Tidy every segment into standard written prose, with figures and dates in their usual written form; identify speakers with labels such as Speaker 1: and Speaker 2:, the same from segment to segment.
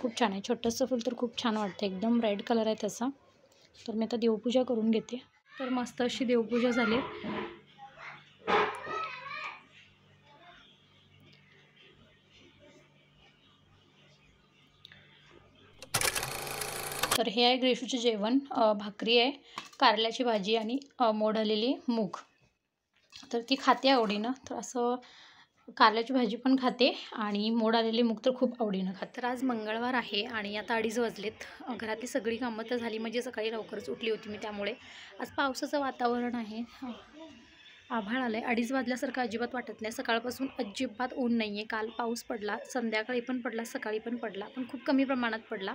Speaker 1: खूप छान आहे. छोटंसं फूल तर खूप छान वाटतं, एकदम रेड कलर आहे त्याचा. तर मी आता देवपूजा करून घेते. तर मस्त अशी देवपूजा झाली. तर हे आहे ग्रेशूचे जेवण. भाकरी आहे, कारल्याची भाजी आणि मोड आलेली मूग. तर ती खाते आवडीनं. तर असं कारल्याची भाजी पण खाते आणि मोड आलेली मूग तर खूप आवडीनं खाते. तर आज मंगळवार आहे आणि आता 2:30 वाजलेत. घरातली सगळी कामं तर झाली, म्हणजे सकाळी लवकरच उठली होती मी, त्यामुळे आज पावसाचं वातावरण आहे. आभाळ आलं आहे. 2:30 वाजल्यासारखं अजिबात वाटत नाही. सकाळपासून अजिबात ऊन नाही आहे. काल पाऊस पडला, संध्याकाळी पण पडला, सकाळी पण पडला, पण खूप कमी प्रमाणात पडला.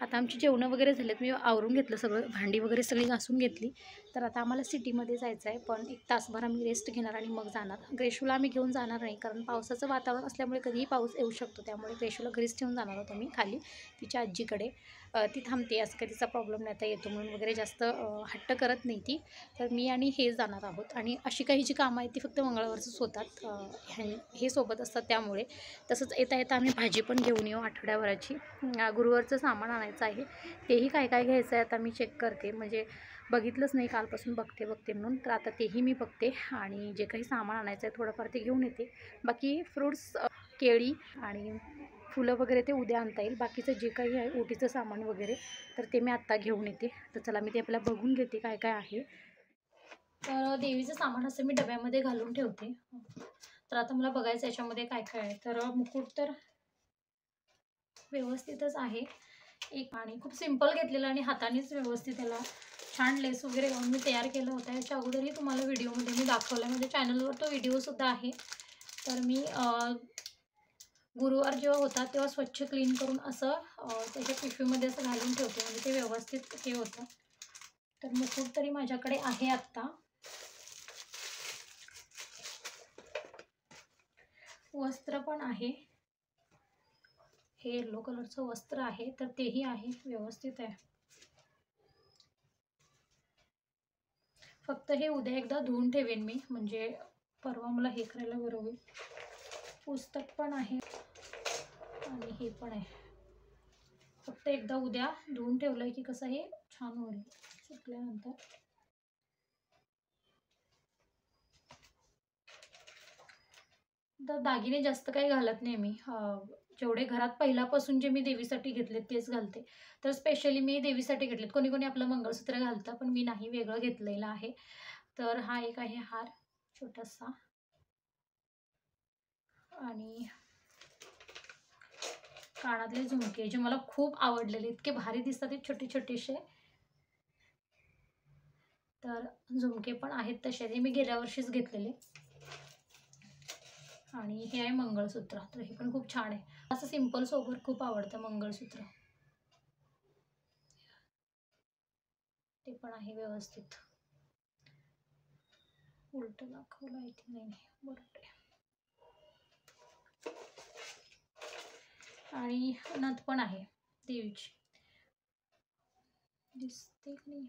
Speaker 1: आता आमची जेवणं वगैरे झालेत. मी आवरून घेतलं सगळं, भांडी वगैरे सगळी घासून घेतली. तर आता आम्हाला सिटीमध्ये जायचं आहे, पण 1 तासभर आम्ही रेस्ट घेणार आणि मग जाणार. ग्रेशूला आम्ही घेऊन जाणार नाही, कारण पावसाचं वातावरण असल्यामुळे कधीही पाऊस येऊ शकतो. त्यामुळे ग्रेशूला घरीच ठेवून जाणार आहोत आम्ही खाली तिच्या आजीकडे. ती थांबते, असं काही तिचा प्रॉब्लेम नाही, आता येतो म्हणून वगैरे जास्त हट्ट करत नाही ती. तर मी आणि हे जाणार आहोत. आणि अशी काही जी कामं आहेत ती फक्त मंगळवारचंच होतात. हे सोबत असतात त्यामुळे. तसंच येता येता आम्ही भाजी पण घेऊन येऊ आठवड्याभराची. गुरुवारचं सामान आणायचं आहे, तेही काय काय घ्यायचं आहे आता मी चेक करते. म्हणजे बघितलंच नाही, कालपासून बघते म्हणून. तर आता तेही मी बघते आणि जे काही सामान आणायचं आहे थोडंफार ते घेऊन येते. बाकी फ्रूट्स, केळी आणि फुलं वगैरे ते उद्या आणता येईल. बाकीचं जे काही आहे ओटीचं सामान वगैरे, तर ते मी आत्ता घेऊन येते. तर चला मी ते आपल्याला बघून घेते काय काय आहे. तर देवीचं सामान असं मी डब्यामध्ये घालून ठेवते. तर आता मला बघायचं याच्यामध्ये काय काय आहे. तर मुकुट तर व्यवस्थितच आहे एक, आणि खूप सिंपल घेतलेलं आणि हातानेच व्यवस्थित त्याला छान लेस वगैरे लावून मी तयार केलं होतं. याच्या अगोदरही तुम्हाला व्हिडिओमध्ये मी दाखवला, म्हणजे चॅनलवर तो व्हिडिओसुद्धा आहे. तर मी गुरुवार जेव्हा होता तेव्हा स्वच्छ क्लीन करून असं त्याच्या पिशवीमध्ये असं घालून ठेवते, म्हणजे ते व्यवस्थित हे होतं. तर मुकुट तरी माझ्याकडे आहे आत्ता. वस्त्र पण आहे, हे येलो कलरचं वस्त्र आहे, तर तेही आहे, व्यवस्थित आहे. फक्त हे उद्या एकदा धुवून ठेवेन मी, म्हणजे परवा मला हे करायला बरं होईल. पुस्तक पण आहे आणि हे पण आहे. फक्त एकदा उद्या धुवून ठेवलंय की कसं हे छान होईल सुकल्यानंतर. तर दागिने जास्त काही घालत नाही मी. जेवढे घरात पहिल्यापासून जे मी देवीसाठी घेतलेत तेच घालते. तर स्पेशली मी देवीसाठी घेतलेत. कोणी कोणी आपलं मंगळसूत्र घालतं, पण मी नाही, वेगळं घेतलेलं आहे. तर हा एक आहे हार छोटासा, आणि कानातले झुमके जे मला खूप आवडलेले, इतके भारी दिसतात ते छोटे छोटेसे. तर झुमके पण आहेत तसे, ते मी गेल्या वर्षीच घेतलेले. आणि हे आहे मंगळसूत्र, तर हे पण खूप छान आहे. असं सिंपल सोबर खूप आवडतं मंगळसूत्र. ते पण आहे व्यवस्थित. उलट दाखवलं आहे की नाही, बरोबर आहे. आणि नथ पण आहे देवीची, दिसते की नाही.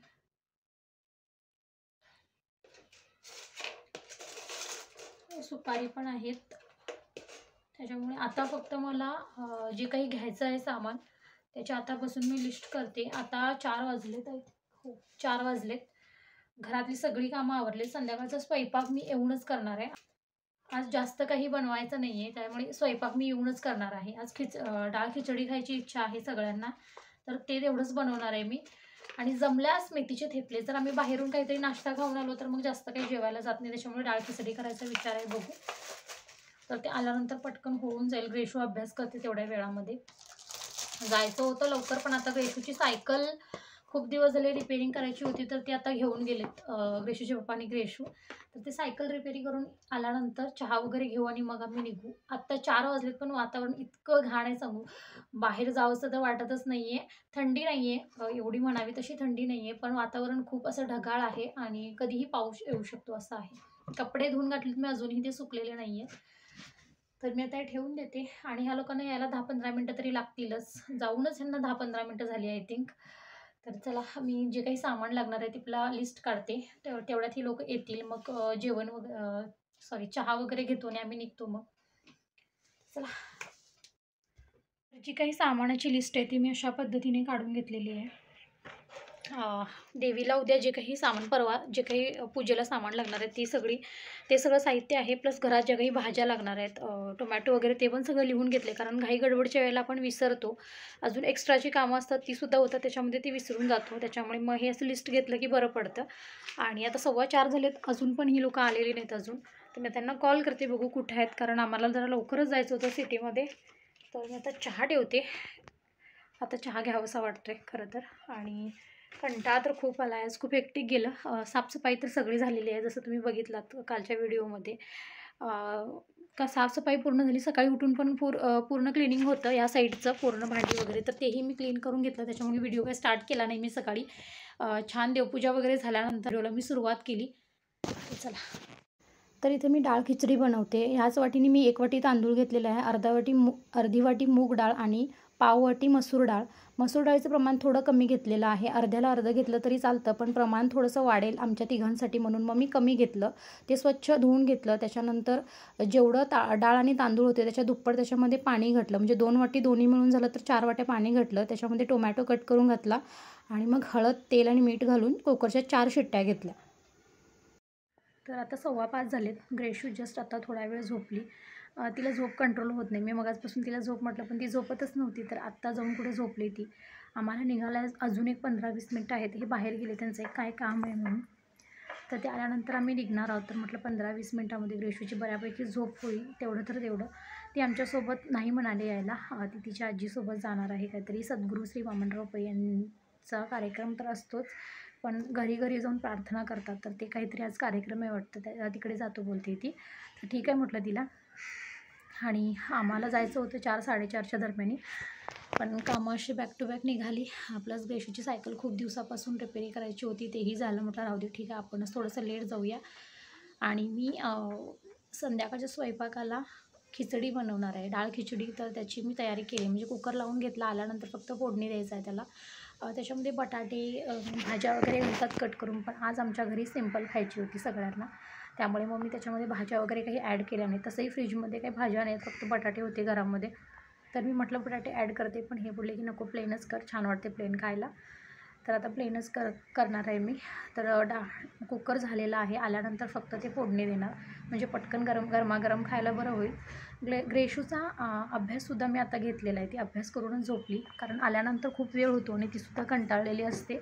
Speaker 1: सुपारी पण आहेत. त्याच्यामुळे आता फक्त मला जे काही घ्यायचं आहे सामान, त्याच्या आतापासून मी लिस्ट करते. आता 4 वाजलेत आहेत. हो, 4 वाजलेत. घरातली सगळी कामं आवरली. संध्याकाळचा स्वयंपाक मी येऊनच करणार आहे. आज जास्त काही बनवायचं नाही आहे, त्यामुळे स्वयंपाक मी येऊनच करणार आहे. आज डाळ खिचडी खायची इच्छा आहे सगळ्यांना, तर ते तेवढंच बनवणार आहे मी. आणि जमल्यास मेथीचे थेपले. जर आम्ही बाहेरून काहीतरी नाश्ता खाऊन आलो तर मग जास्त काही जेवायला जात नाही, त्याच्यामुळे डाळ खिचडी करायचा विचार आहे, बघू. तर ते आल्यानंतर पटकन होऊन जाईल. ग्रेशू अभ्यास करते तेवढ्या वेळामध्ये. जायचं होतं लवकर, पण आता ग्रेशूची सायकल खूप दिवस झाले रिपेअरिंग करायची होती, तर ती आता घेऊन गेलेत ग्रेशूचे पप्पा आणि ग्रेशू. तर ते सायकल रिपेअरिंग करून आल्यानंतर चहा वगैरे घेऊ आणि मग आम्ही निघू. आत्ता 4 वाजलेत, पण वातावरण इतकं घाण आहे सांगू, बाहेर जावंसं तर वाटतच नाही आहे. थंडी नाही आहे, एवढी म्हणावी तशी थंडी नाही आहे, पण वातावरण खूप असं ढगाळ आहे आणि कधीही पाऊस येऊ शकतो असं आहे. कपडे धुवून घातलेत मी, अजूनही ते सुकलेले नाही आहे. तर मी आता ठेवून देते. आणि ह्या लोकांना यायला 10-15 मिनटं तरी लागतीलच. जाऊनच ह्यांना 10-15 मिनटं झाली आय थिंक. तर चला, मी जे काही सामान लागणार आहे तिला लिस्ट काढते. तेवढ्यात ही लोक येतील. मग जेवण वगैरे, सॉरी, चहा वगैरे घेतो आणि आम्ही निघतो मग. चला, जी काही सामानाची लिस्ट आहे ती मी अशा पद्धतीने काढून घेतलेली आहे. देवीला उद्या जे काही सामान, परवा जे काही पूजेला सामान लागणार आहे ते सगळं साहित्य आहे. प्लस घरात ज्या काही भाज्या लागणार आहेत, टोमॅटो वगैरे ते पण सगळं लिहून घेतले, कारण घाई गडबडच्या वेळेला आपण विसरतो. अजून एक्स्ट्राची कामं असतात तीसुद्धा होतात, त्याच्यामध्ये ती विसरून जातो. त्याच्यामुळे मग हे असं लिस्ट घेतलं की बरं पडतं. आणि आता 4:15 झालेत, अजून पण ही लोकं आलेली नाहीत अजून. तर मी त्यांना कॉल करते, बघू कुठे आहेत, कारण आम्हाला जरा लवकरच जायचं होतं सिटीमध्ये. तर मी आता चहा ठेवते. आता चहा घ्यावासा वाटतोय खरं तर. आणि कंटाळा तर खूप आला आहे, आज खूप हेक्टिक गेलं. साफसफाई तर सगळी झालेली आहे, जसं तुम्ही बघितलात कालच्या व्हिडिओमध्ये. का साफसफाई पूर्ण झाली. सकाळी उठून पण पूर्ण क्लिनिंग होतं या साईडचं, पूर्ण भांडी वगैरे, तर तेही मी क्लीन करून घेतलं. त्याच्यामुळे व्हिडिओ काय स्टार्ट केला नाही मी सकाळी. छान देवपूजा वगैरे झाल्यानंतर व्हिडिओला मी सुरुवात केली. चला, तर इथे मी डाळ खिचडी बनवते. ह्याच वाटीने मी 1 वाटी तांदूळ घेतलेला आहे, अर्धी वाटी मूग डाळ आणि पाव वाटी मसूर डाळ. मसूर डाळीचं प्रमाण थोडं कमी घेतलेलं आहे, अर्ध्याला अर्धं घेतलं तरी चालतं, पण प्रमाण थोडंसं वाढेल आमच्या तिघांसाठी म्हणून मग मी कमी घेतलं. ते स्वच्छ धुवून घेतलं. त्याच्यानंतर जेवढं डाळ आणि तांदूळ होते त्याच्या दुप्पट त्याच्यामध्ये पाणी घातलं. म्हणजे 2 वाटी दोन्ही मिळून झालं तर 4 वाट्या पाणी घातलं. त्याच्यामध्ये टोमॅटो कट करून घातला आणि मग हळद, तेल आणि मीठ घालून कुकरच्या 4 शिट्ट्या घेतल्या. तर आता 5:15 झालेत. ग्रेशू जस्ट आता थोडा वेळ झोपली. तिला झोप कंट्रोल होत नाही. मी मगाचपासून तिला झोप म्हटलं, पण ती झोपतच नव्हती. तर आत्ता जाऊन कुठे झोपली ती. आम्हाला निघायला अजून एक 15-20 मिनटं आहेत. हे बाहेर गेले, त्यांचं एक काय काम आहे म्हणून. तर ते आल्यानंतर आम्ही निघणार आहोत. तर म्हटलं 15-20 मिनटामध्ये ग्रेशूची बऱ्यापैकी झोप होईल, तेवढं तर तेवढं. ती आमच्यासोबत नाही म्हणाली यायला. ती तिच्या आजीसोबत जाणार आहे. काहीतरी सद्गुरू श्री वामनराव पै यांचा कार्यक्रम तर असतोच, पण घरी घरी जाऊन प्रार्थना करतात. तर ते काहीतरी आज कार्यक्रम आहे वाटतं, तिकडे जातो बोलते ती. तर ठीक आहे म्हटलं तिला. आणि आम्हाला जायचं होतं 4-4:30च्या दरम्यान, पण कामं अशी बॅक टू बॅक निघाली. प्लस ग्रेशूची सायकल खूप दिवसापासून रिपेअरी करायची होती, तेही झालं. म्हटलं राहू दे, ठीक आहे, आपणच थोडंसं लेट जाऊया. आणि मी संध्याकाळच्या स्वयंपाकाला खिचडी बनवणार आहे, डाळ खिचडी. तर त्याची मी तयारी केली, म्हणजे कुकर लावून घेतला. आल्यानंतर फक्त फोडणी द्यायचं आहे त्याला. त्याच्यामध्ये बटाटे, भाज्या वगैरे घालतात कट करून, पण आज आमच्या घरी सिंपल खायची होती सगळ्यांना, त्यामुळे मग मी त्याच्यामध्ये भाज्या वगैरे काही ॲड केल्या नाही. तसंही फ्रीजमध्ये काही भाज्या नाहीत, फक्त बटाटे होते घरामध्ये. तर मी म्हटलं बटाटे ॲड करते, पण हे बोलले की नको, प्लेनच कर, छान वाटते प्लेन खायला. तर आता प्लेनच करणार आहे मी. तर कुकर झालेला आहे. आल्यानंतर फक्त ते फोडणी देणार, म्हणजे पटकन गरमागरम खायला बरं होईल. ग्रेशूचा अभ्याससुद्धा मी आता घेतलेला आहे. ती अभ्यास करूनच झोपली, कारण आल्यानंतर खूप वेळ होतो आणि तीसुद्धा कंटाळलेली असते,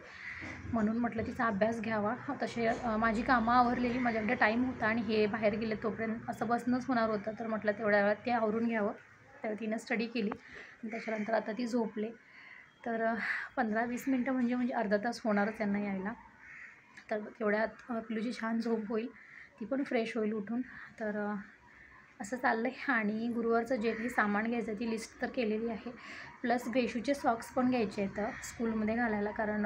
Speaker 1: म्हणून म्हटलं तिचा अभ्यास घ्यावा. तसे माझी कामं आवरलेली, माझ्याकडे टाईम होता आणि हे बाहेर गेले तोपर्यंत असं बसणंच होणार होतं. तर म्हटलं तेवढ्या वेळात ते आवरून घ्यावं. तर तिनं स्टडी केली आणि त्याच्यानंतर आता ती झोपले. तर 15-20 मिनटं म्हणजे अर्धा तास होणारच त्यांना यायला. तर तेवढ्यात पिलूची छान झोप होईल, ती पण फ्रेश होईल उठून. तर असं चाललं आहे. आणि गुरुवारचं जे काही सामान घ्यायचं ती लिस्ट तर केलेली आहे. प्लस ग्रेशूचे सॉक्स पण घ्यायचे आहेत स्कूलमध्ये घालायला, कारण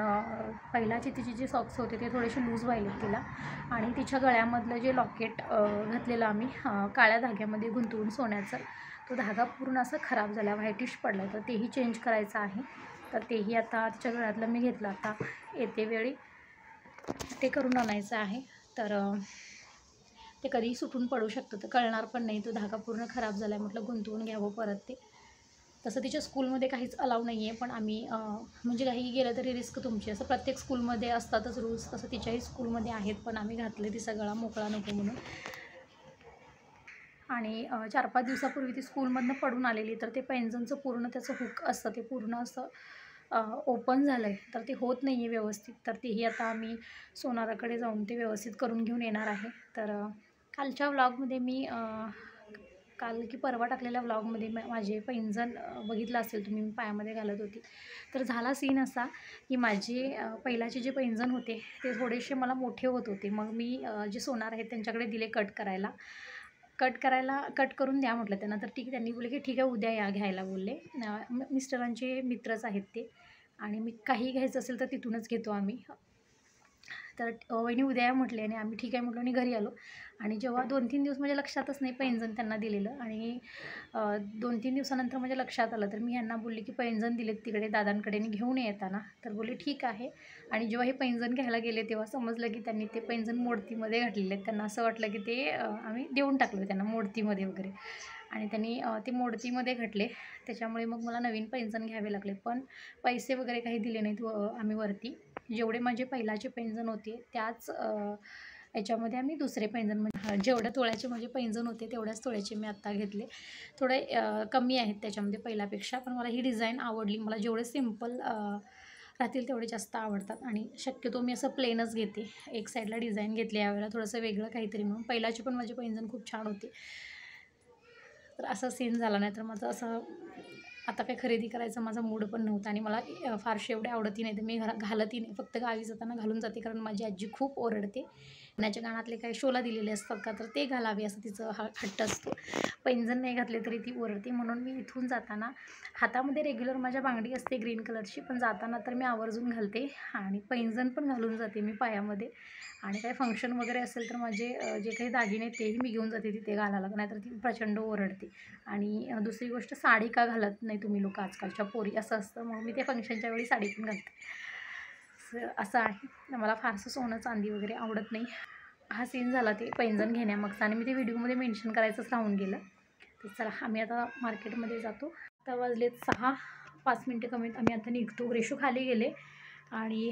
Speaker 1: पहिलाची तिची जे सॉक्स होते ते थोडेसे लूज व्हायले तिला. आणि तिच्या गळ्यामधलं जे लॉकेट घातलेलं आम्ही काळ्या धाग्यामध्ये गुंतवून सोन्याचं, तो धागा पूर्ण असा खराब झाला, व्हाईटिश पडला, तर तेही चेंज करायचं आहे. तर तेही आता तिच्या गळ्यातलं मी घेतलं, आता येते वेळी ते करून आणायचं आहे. तर ते कधीही सुटून पडू शकतं, तर कळणार पण नाही. तो धागा पूर्ण खराब झाला आहे, म्हटलं गुंतवून घ्यावं परत ते. तसं तिच्या स्कूलमध्ये काहीच अलाव नाही आहे, पण आम्ही म्हणजे काहीही गेलं तरी रिस्क तुमची, असं प्रत्येक स्कूलमध्ये असतातच रूल्स, तसं तिच्याही स्कूलमध्ये आहेत, पण आम्ही घातले ती सगळा मोकळा नको म्हणून. आणि 4-5 दिवसापूर्वी ती स्कूलमधनं पडून आलेली, तर ते पैंजणचं पूर्ण त्याचं हुक असतं ते पूर्ण असं ओपन झालं आहे, तर ते होत नाही आहे व्यवस्थित. तर तेही आता आम्ही सोनाराकडे जाऊन ते व्यवस्थित करून घेऊन येणार आहे. तर कालच्या व्लॉगमध्ये मी काल की परवा टाकलेल्या व्लॉगमध्ये माझे पैंजण बघितलं असेल तुम्ही, मी पायामध्ये घालत होती. तर झाला सीन असा की माझे पहिलाचे जे पैंजण होते ते थोडेसे मला मोठे होत होते. मग मी जे सोनार आहेत त्यांच्याकडे दिले कट करून द्या म्हटलं त्यांना. तर ठीक, त्यांनी बोलले की ठीक आहे, उद्या या घ्यायला बोलले. मिस्टरांचे मित्रच आहेत ते, आणि मी काही घ्यायचं असेल तर तिथूनच घेतो आम्ही. तर वहिनी उद्या या म्हटले आणि आम्ही ठीक आहे म्हटलं आणि घरी आलो. आणि जेव्हा 2-3 दिवस माझ्या लक्षातच नाही पैंजण त्यांना दिलेलं, आणि 2-3 दिवसानंतर माझ्या लक्षात आलं. तर मी यांना बोलले की पैंजण दिलेत तिकडे दादांकडे आणि घेऊन येताना. तर बोलले ठीक आहे. आणि जेव्हा हे पैंजण घ्यायला गेले तेव्हा समजलं की त्यांनी ते पैंजण मोडतीमध्ये घातलेले आहेत. त्यांना असं वाटलं की ते आम्ही देऊन टाकलं त्यांना मोडतीमध्ये वगैरे. आणि त्यांनी ते मोडतीमध्ये घटले. त्याच्यामुळे मग मला नवीन पैंजण घ्यावे लागले. पण पैसे वगैरे काही दिले नाहीत आम्ही वरती. जेवढे माझे पहिलाचे पैंजण होते त्याच याच्यामध्ये आम्ही दुसरे पैंजण म्हणजे जेवढ्या तोळ्याचे माझे पैंजण होते तेवढ्याच तोळ्याचे मी आत्ता घेतले. थोडे कमी आहेत त्याच्यामध्ये पहिल्यापेक्षा, पण मला ही डिझाईन आवडली. मला जेवढे सिम्पल राहतील तेवढे जास्त आवडतात आणि शक्यतो मी असं प्लेनच घेते. एक साईडला डिझाईन घेतली यावेळेला थोडंसं वेगळं काहीतरी म्हणून. पहिलाचे पण माझे पैंजण खूप छान होते. तर असा सीन झाला, नाही तर माझं असं आता काही खरेदी करायचा माझा मूड पण नव्हता आणि मला फारसे एवढे आवडतही नाही. तर मी घालतही नाही, फक्त गावी जाताना घालून जाते, कारण माझी आजी खूप ओरडते. नाच्या गाण्यातले काही शोला दिलेले असतात का, तर ते घालावे असं तिचं हट्ट असतो. पैंजण नाही घातले तरी ती ओरडते. म्हणून मी इथून जाताना हातामध्ये रेग्युलर माझ्या बांगडी असते ग्रीन कलरची, पण जाताना तर मी आवर्जून घालते आणि पैंजण पण घालून जाते मी पायामध्ये. आणि काही फंक्शन वगैरे असेल तर माझे जे काही दागिने तेही मी घेऊन जाते तिथे घालायला, नाहीतर ती प्रचंड ओरडते. आणि दुसरी गोष्ट, साडी का घालत नाही तुम्ही लोक आजकालच्या पोरी, असं असतं. मग मी ते फंक्शनच्या वेळी साडी पण घालते. असं आहे. मला फारसं सोनं चांदी वगैरे आवडत नाही. हा सीन झाला ते पैंजण घेण्यामागचा आणि मी ते व्हिडिओमध्ये मेन्शन करायचंच राहून गेलं. तर चला आम्ही आता मार्केटमध्ये जातो. आता वाजलेत 6-5 मिनटं कमीत आम्ही आता निघतो. रेशू खाली गेले आणि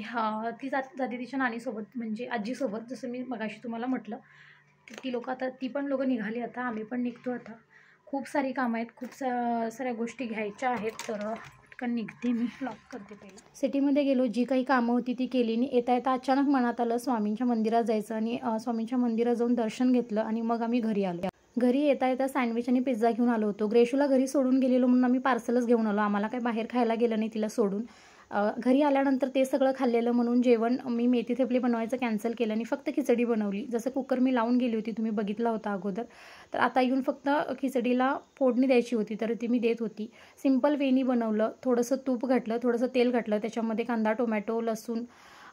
Speaker 1: ती जाते तिच्या नानीसोबत, म्हणजे आजीसोबत. जसं मी मगाशी तुम्हाला म्हटलं, ती लोकं आता ती पण लोकं निघाली. आता आम्ही पण निघतो. आता खूप सारी कामं आहेत, खूप साऱ्या गोष्टी घ्यायच्या आहेत. तर पटकन निघते मी, लॉक करते पहिलं. सिटीमध्ये गेलो, जी काही कामं होती ती केली. आणि येता येता अचानक मनात आलं स्वामींच्या मंदिरात जायचं आणि स्वामींच्या मंदिरात जाऊन दर्शन घेतलं आणि मग आम्ही घरी आलो. घरी येता येता सँडविच आणि पिझ्झा घेऊन आलो होतो. ग्रेशूला घरी सोडून गेलेलो म्हणून आम्ही पार्सलच घेऊन आलो. आम्हाला काही बाहेर खायला गेलं नाही तिला सोडून. घरी आल्यानंतर ते सगळं खाल्लेलं म्हणून जेवण मी मेथी थेपली बनवायचं कॅन्सल केलं आणि फक्त खिचडी बनवली. जसं कुकर मी लावून गेली होती, तुम्ही बघितला होता अगोदर. तर आता येऊन फक्त खिचडीला फोडणी द्यायची होती, तर ती मी देत होती. सिंपल वेनी बनवलं. थोडंसं तूप घातलं, थोडंसं तेल घातलं, त्याच्यामध्ये कांदा, टोमॅटो, लसूण,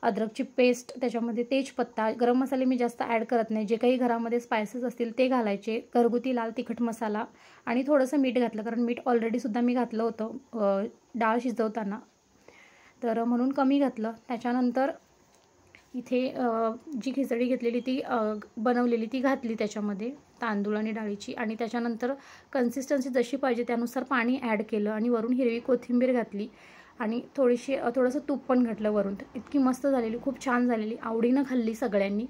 Speaker 1: अद्रकची पेस्ट, त्याच्यामध्ये तेजपत्ता, गरम मसाले मी जास्त ॲड करत नाही. जे काही घरामध्ये स्पायसेस असतील ते घालायचे. घरगुती लाल तिखट मसाला आणि थोडंसं मीठ घातलं, कारण मीठ ऑलरेडीसुद्धा मी घातलं होतं डाळ शिजवताना, तर म्हणून कमी घातलं. त्याच्यानंतर इथे जी खिचडी घेतलेली ती बनवलेली ती घातली त्याच्यामध्ये, तांदूळ आणि डाळीची. आणि त्याच्यानंतर कन्सिस्टन्सी जशी पाहिजे त्यानुसार पाणी ॲड केलं आणि वरून हिरवी कोथिंबीर घातली आणि थोडंसं तूप पण घातलं वरून. इतकी मस्त झालेली, खूप छान झालेली, आवडीनं खाल्ली सगळ्यांनी.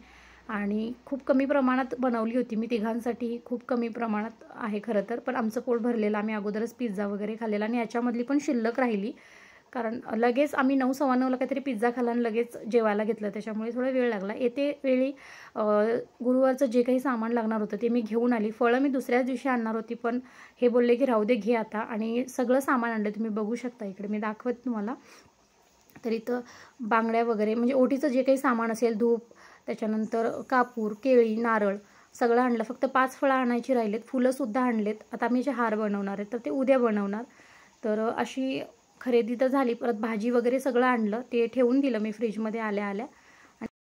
Speaker 1: आणि खूप कमी प्रमाणात बनवली होती मी तिघांसाठी. खूप कमी प्रमाणात आहे खरं तर, पण आमचं पोट भरलेलं. आम्ही अगोदरच पिझ्झा वगैरे खाल्लेला आणि याच्यामधली पण शिल्लक राहिली, कारण लगेच आम्ही 9-9:15ला काहीतरी पिझ्झा खाल्ला आणि लगेच जेवायला घेतलं. त्याच्यामुळे थोडा वेळ लागला. येते वेळी गुरुवारचं जे काही सामान लागणार होतं ते मी घेऊन आली. फळं मी दुसऱ्याच दिवशी आणणार होती, पण हे बोलले की राहू दे, घे आता. आणि सगळं सामान आणलं. तुम्ही बघू शकता इकडे, मी दाखवत तुम्हाला. तर इथं बांगड्या वगैरे, म्हणजे ओटीचं जे काही सामान असेल, धूप, त्याच्यानंतर कापूर, केळी, नारळ सगळं आणलं. फक्त 5 फळं आणायची राहिलेत. फुलंसुद्धा आणलेत. आता मी जे हार बनवणार आहेत तर ते उद्या बनवणार. तर अशी खरेदी तर झाली. परत भाजी वगैरे सगळं आणलं, ते ठेवून दिलं मी फ्रीजमध्ये आल्या आल्या.